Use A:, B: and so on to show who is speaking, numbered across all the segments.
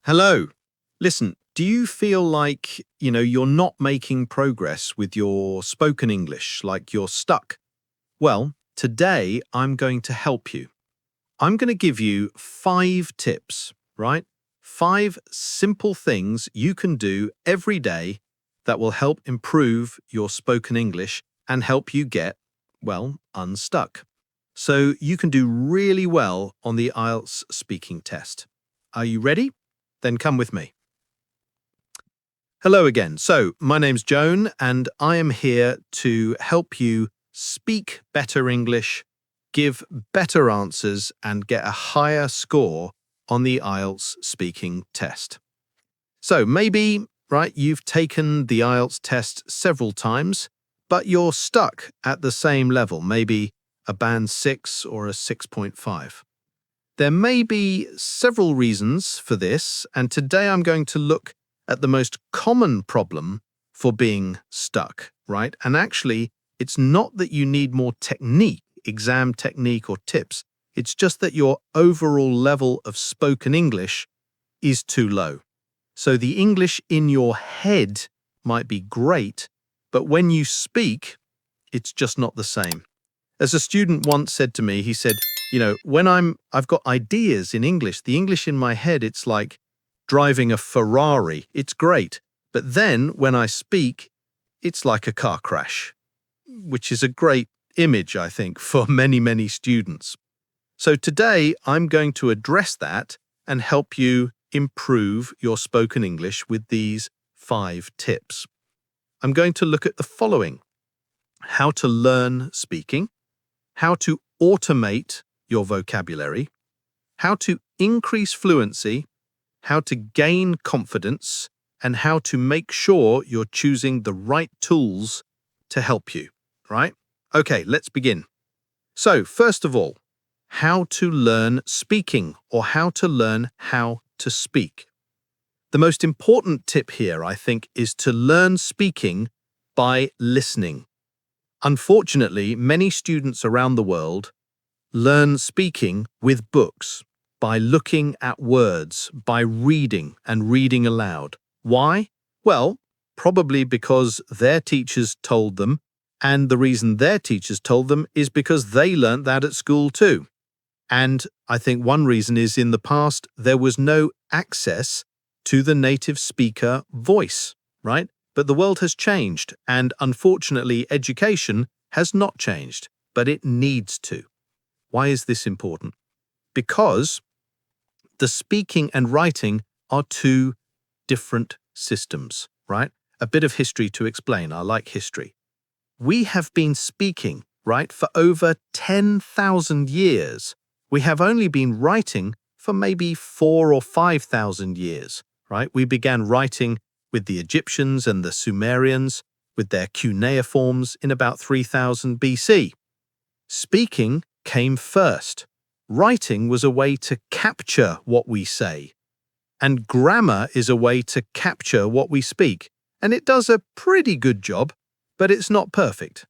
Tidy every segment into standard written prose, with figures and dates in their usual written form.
A: Hello. Listen, do you feel like, you're not making progress with your spoken English, like you're stuck? Well, today I'm going to help you. I'm going to give you 5 tips, right? 5 simple things you can do every day that will help improve your spoken English and help you get, well, unstuck. So you can do really well on the IELTS speaking test. Are you ready? Then come with me. Hello again. So, my name's Joan, and I am here to help you speak better English, give better answers, and get a higher score on the IELTS speaking test. So, maybe, right, you've taken the IELTS test several times, but you're stuck at the same level, maybe a band 6 or a 6.5. There may be several reasons for this, and today I'm going to look at the most common problem for being stuck, right? And actually, it's not that you need more technique, exam technique or tips. It's just that your overall level of spoken English is too low. So the English in your head might be great, but when you speak, it's just not the same. As a student once said to me, he said, when I've got ideas in English, the English in my head, it's like driving a Ferrari. It's great. But then when I speak, it's like a car crash, which is a great image, I think, for many, many students. So today I'm going to address that and help you improve your spoken English with these 5 tips. I'm going to look at the following: how to learn speaking, how to automate your vocabulary, how to increase fluency, how to gain confidence, and how to make sure you're choosing the right tools to help you, right? Okay, let's begin. So, first of all, how to learn speaking, or how to learn how to speak. The most important tip here, I think, is to learn speaking by listening. Unfortunately, many students around the world learn speaking with books, by looking at words, by reading and reading aloud. Why? Well, probably because their teachers told them, and the reason their teachers told them is because they learnt that at school too. And I think one reason is in the past there was no access to the native speaker voice, right? But the world has changed, and unfortunately education has not changed, but it needs to. Why is this important? Because the speaking and writing are 2 different systems, right? A bit of history to explain. I like history. We have been speaking, right, for over 10,000 years. We have only been writing for maybe 4 or 5,000 years, right? We began writing with the Egyptians and the Sumerians with their cuneiforms in about 3000 BC. Speaking came first. Writing was a way to capture what we say, and grammar is a way to capture what we speak, and it does a pretty good job, but it's not perfect.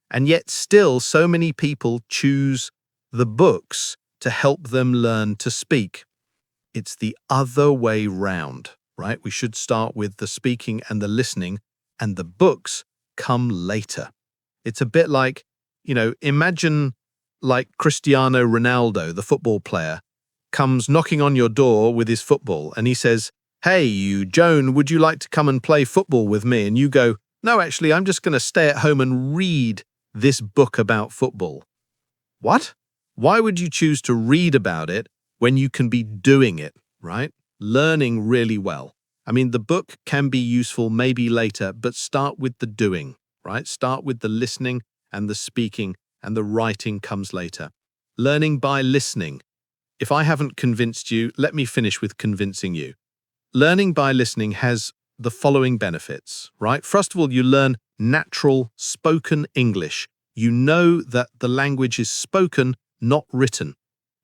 A: And yet still so many people choose the books to help them learn to speak. It's the other way round, right? We should start with the speaking and the listening, and the books come later. It's a bit like, imagine like Cristiano Ronaldo, the football player, comes knocking on your door with his football and he says, "Hey, you, Joan, would you like to come and play football with me?" And you go, "No, actually, I'm just going to stay at home and read this book about football." What? Why would you choose to read about it when you can be doing it, right? Learning really well. I mean, the book can be useful maybe later, but start with the doing, right? Start with the listening and the speaking, and the writing comes later. Learning by listening. If I haven't convinced you, let me finish with convincing you. Learning by listening has the following benefits, right? First of all, you learn natural spoken English. You know that the language is spoken, not written.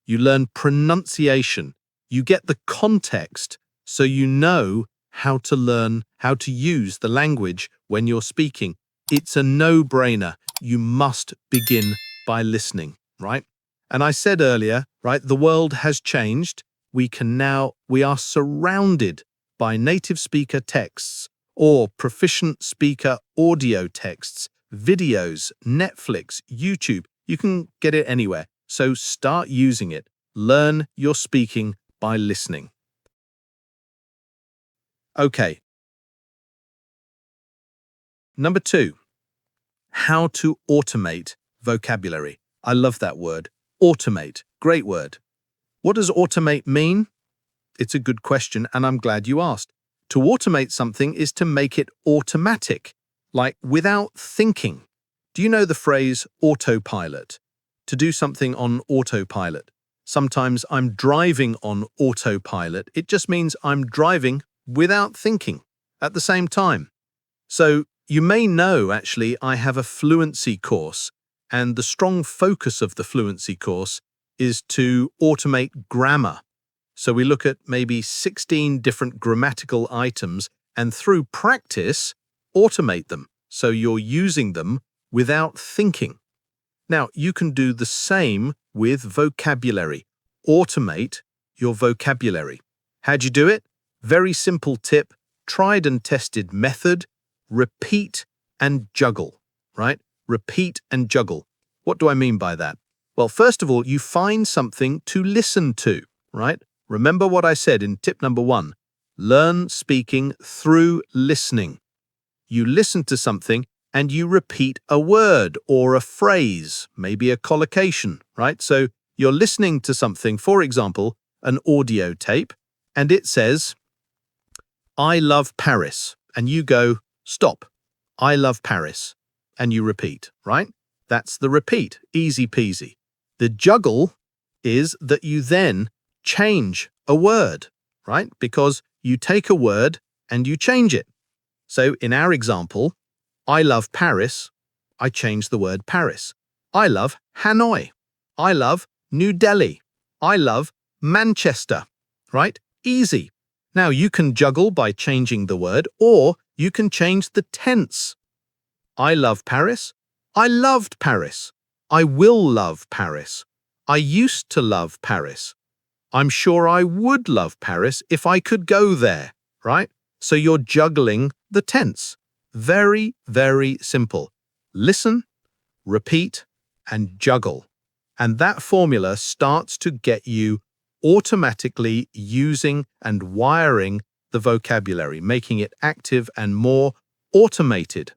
A: You learn pronunciation. You get the context, so you know how to learn how to use the language when you're speaking. It's a no-brainer. You must begin by listening, right? And I said earlier, right, the world has changed. we are surrounded by native speaker texts or proficient speaker audio texts, videos, Netflix, YouTube. You can get it anywhere. So start using it. Learn your speaking by listening. Okay. Number 2, how to automate vocabulary. I love that word. Automate. Great word. What does automate mean? It's a good question, and I'm glad you asked. To automate something is to make it automatic, like without thinking. Do you know the phrase autopilot? To do something on autopilot. Sometimes I'm driving on autopilot. It just means I'm driving without thinking at the same time. So you may know, actually, I have a fluency course, and the strong focus of the fluency course is to automate grammar. So we look at maybe 16 different grammatical items and through practice, automate them. So you're using them without thinking. Now, you can do the same with vocabulary. Automate your vocabulary. How'd you do it? Very simple tip, tried and tested method, repeat and juggle, right? Repeat and juggle. What do I mean by that? Well, first of all, you find something to listen to, right? Remember what I said in tip number 1. Learn speaking through listening. You listen to something and you repeat a word or a phrase, maybe a collocation, right? So you're listening to something, for example, an audio tape, and it says, I love Paris. And you go, stop. I love Paris. And you repeat, right? That's the repeat. Easy peasy. The juggle is that you then change a word, right? Because you take a word and you change it. So in our example, I love Paris, I change the word Paris. I love Hanoi. I love New Delhi. I love Manchester, right? Easy. Now you can juggle by changing the word, or you can change the tense. I love Paris. I loved Paris. I will love Paris. I used to love Paris. I'm sure I would love Paris if I could go there, right? So you're juggling the tense. Very, very simple. Listen, repeat, and juggle. And that formula starts to get you automatically using and wiring the vocabulary, making it active and more automated.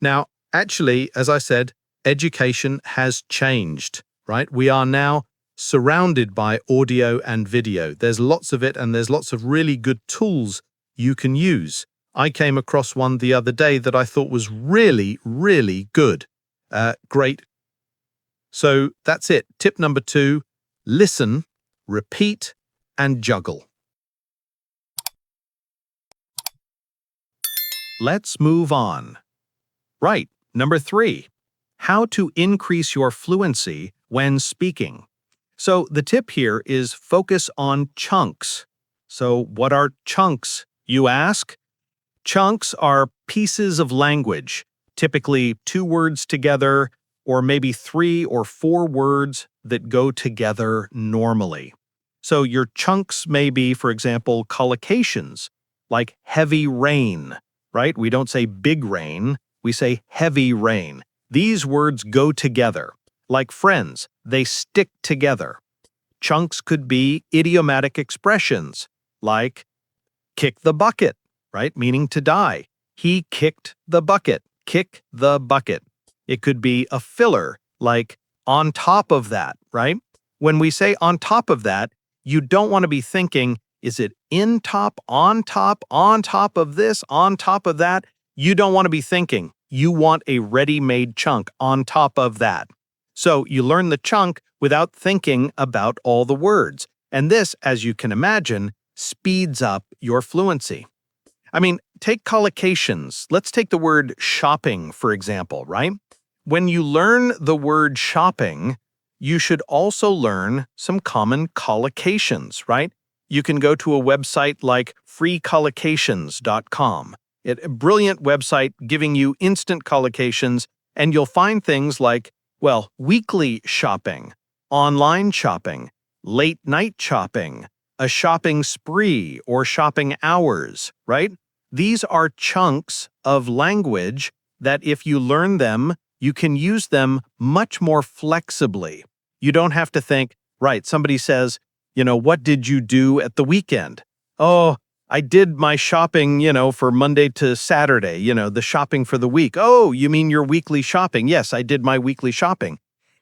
A: Now, actually, as I said, education has changed, right? We are now surrounded by audio and video. There's lots of it, and there's lots of really good tools you can use. I came across one the other day that I thought was really, really good. Great. So that's it. Tip number 2, listen, repeat, and juggle. Let's move on. Right, number 3, how to increase your fluency when speaking. So the tip here is focus on chunks. So what are chunks, you ask? Chunks are pieces of language, typically 2 words together, or maybe 3 or 4 words that go together normally. So your chunks may be, for example, collocations, like heavy rain, right? We don't say big rain, we say heavy rain. These words go together. Like friends, they stick together. Chunks could be idiomatic expressions, like kick the bucket, right? Meaning to die. He kicked the bucket. Kick the bucket. It could be a filler, like on top of that, right? When we say on top of that, you don't want to be thinking, is it on top of this, on top of that? You don't want to be thinking. You want a ready-made chunk on top of that. So you learn the chunk without thinking about all the words. And this, as you can imagine, speeds up your fluency. I mean, take collocations. Let's take the word shopping, for example, right? When you learn the word shopping, you should also learn some common collocations, right? You can go to a website like freecollocations.com. It's a brilliant website giving you instant collocations, and you'll find things like, well, weekly shopping, online shopping, late night shopping, a shopping spree or shopping hours, right? These are chunks of language that if you learn them, you can use them much more flexibly. You don't have to think, right, somebody says, what did you do at the weekend? Oh, I did my shopping, for Monday to Saturday, the shopping for the week. Oh, you mean your weekly shopping? Yes, I did my weekly shopping.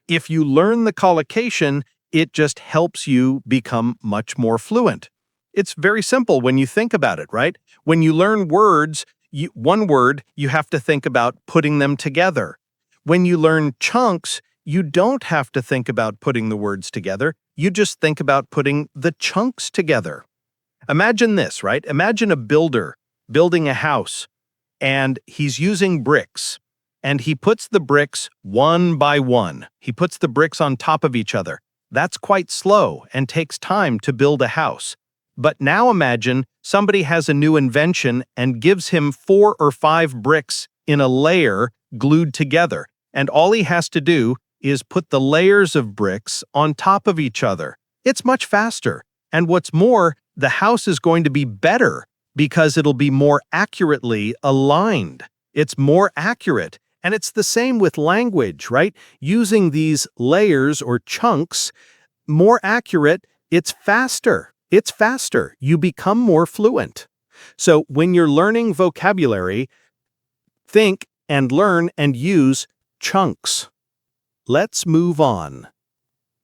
A: If you learn the collocation, it just helps you become much more fluent. It's very simple when you think about it, right? When you learn words, one word, you have to think about putting them together. When you learn chunks, you don't have to think about putting the words together. You just think about putting the chunks together. Imagine this, right? Imagine a builder building a house, and he's using bricks, and he puts the bricks one by one. He puts the bricks on top of each other. That's quite slow and takes time to build a house. But now imagine somebody has a new invention and gives him 4 or 5 bricks in a layer glued together, and all he has to do is put the layers of bricks on top of each other. It's much faster. And what's more, the house is going to be better because it'll be more accurately aligned. It's more accurate. And it's the same with language, right? Using these layers or chunks, more accurate, it's faster. It's faster. You become more fluent. So when you're learning vocabulary, think and learn and use chunks. Let's move on.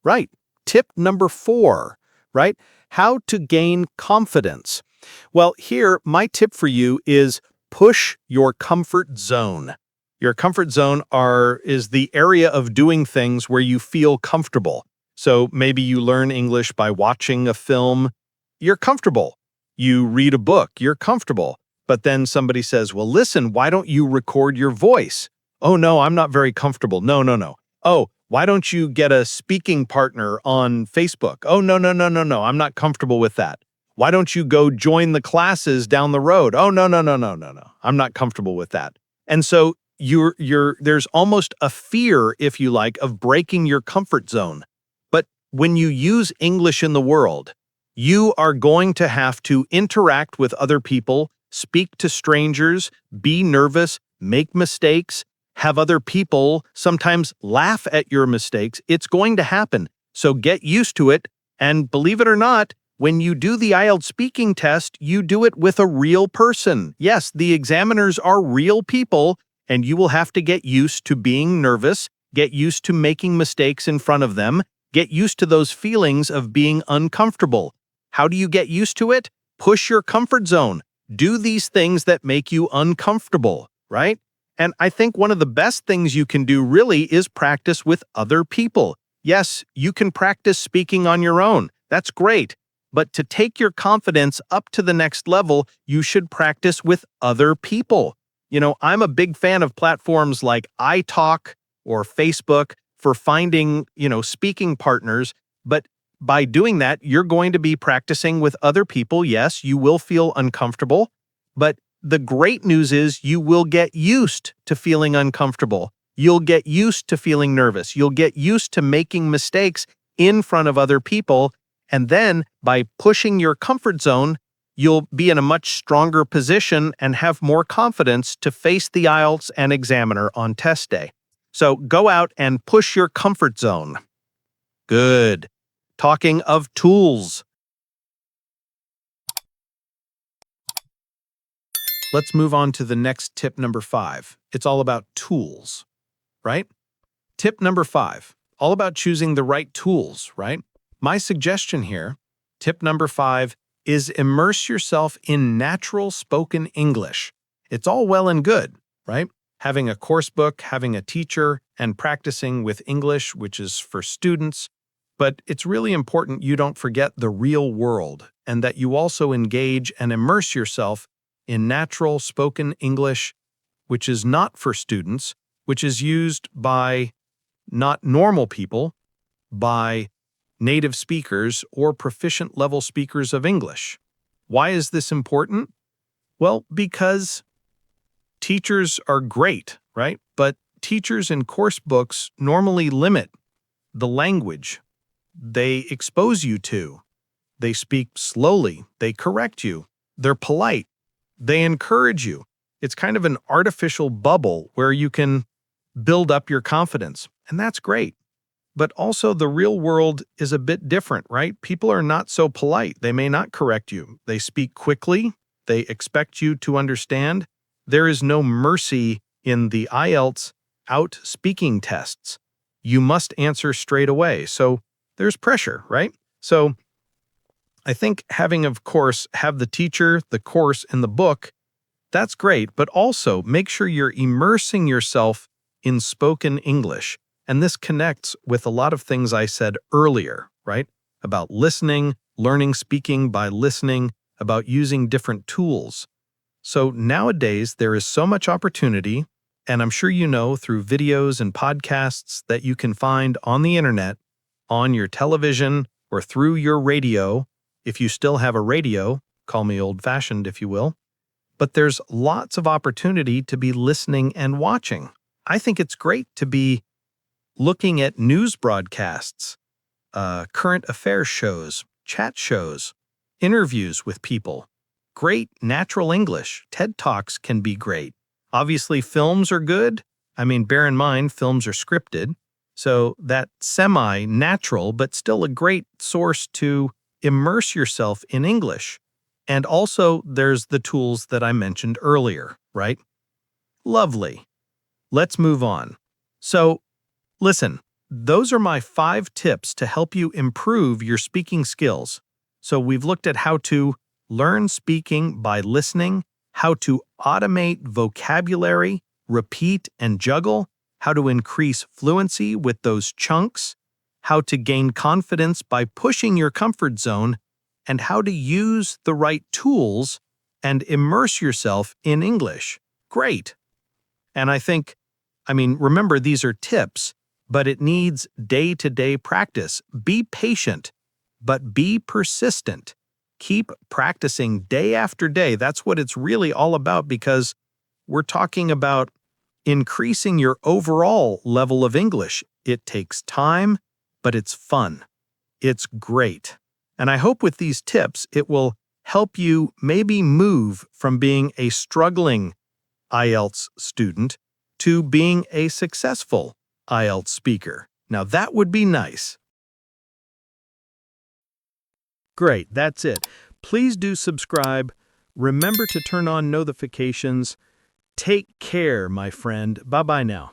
A: Right. Tip number 4, right? How to gain confidence. Well, here, my tip for you is push your comfort zone. Your comfort zone is the area of doing things where you feel comfortable. So maybe you learn English by watching a film. You're comfortable. You read a book. You're comfortable. But then somebody says, well, listen, why don't you record your voice? Oh, no, I'm not very comfortable. No. Oh, why don't you get a speaking partner on Facebook? Oh, no, I'm not comfortable with that. Why don't you go join the classes down the road? Oh, no, I'm not comfortable with that. And so there's almost a fear, if you like, of breaking your comfort zone. But when you use English in the world, you are going to have to interact with other people, speak to strangers, be nervous, make mistakes, have other people sometimes laugh at your mistakes. It's going to happen. So get used to it. And believe it or not, when you do the IELTS speaking test, you do it with a real person. Yes, the examiners are real people, and you will have to get used to being nervous, get used to making mistakes in front of them, get used to those feelings of being uncomfortable. How do you get used to it? Push your comfort zone. Do these things that make you uncomfortable, right? And I think one of the best things you can do really is practice with other people. Yes, you can practice speaking on your own. That's great. But to take your confidence up to the next level, you should practice with other people. I'm a big fan of platforms like iTalk or Facebook for finding, speaking partners. But by doing that, you're going to be practicing with other people. Yes, you will feel uncomfortable, but the great news is you will get used to feeling uncomfortable. You'll get used to feeling nervous. You'll get used to making mistakes in front of other people. And then by pushing your comfort zone, you'll be in a much stronger position and have more confidence to face the IELTS and examiner on test day. So go out and push your comfort zone. Good. Talking of tools. Let's move on to the next tip number 5. It's all about tools, right? Tip number 5, all about choosing the right tools, right? My suggestion here, tip number 5, is immerse yourself in natural spoken English. It's all well and good, right? Having a course book, having a teacher, and practicing with English, which is for students. But it's really important you don't forget the real world and that you also engage and immerse yourself in natural spoken English, which is not for students, which is used by not normal people, by native speakers or proficient level speakers of English. Why is this important? Well, because teachers are great, right? But teachers in course books normally limit the language they expose you to. They speak slowly. They correct you. They're polite. They encourage you. It's kind of an artificial bubble where you can build up your confidence, and that's great. But also the real world is a bit different, right? People are not so polite. They may not correct you. They speak quickly. They expect you to understand. There is no mercy in the IELTS out speaking tests. You must answer straight away. So there's pressure, right? So I think having, of course, have the teacher, the course, and the book, that's great, but also make sure you're immersing yourself in spoken English. And this connects with a lot of things I said earlier, right? About listening, learning speaking by listening, about using different tools. So nowadays, there is so much opportunity, and I'm sure you know through videos and podcasts that you can find on the internet, on your television, or through your radio. If you still have a radio, call me old-fashioned if you will. But there's lots of opportunity to be listening and watching. I think it's great to be looking at news broadcasts, current affairs shows, chat shows, interviews with people. Great natural English. TED Talks can be great. Obviously, films are good. I mean, bear in mind, films are scripted. So that semi-natural, but still a great source to immerse yourself in English. And also, there's the tools that I mentioned earlier, right? Lovely. Let's move on. So, listen, those are my 5 tips to help you improve your speaking skills. So we've looked at how to learn speaking by listening, how to automate vocabulary, repeat and juggle, how to increase fluency with those chunks, how to gain confidence by pushing your comfort zone, and how to use the right tools and immerse yourself in English. Great. And remember, these are tips, but it needs day-to-day practice. Be patient, but be persistent. Keep practicing day after day. That's what it's really all about, because we're talking about increasing your overall level of English. It takes time, but it's fun. It's great. And I hope with these tips, it will help you maybe move from being a struggling IELTS student to being a successful IELTS speaker. Now that would be nice. Great, that's it. Please do subscribe. Remember to turn on notifications. Take care, my friend. Bye-bye now.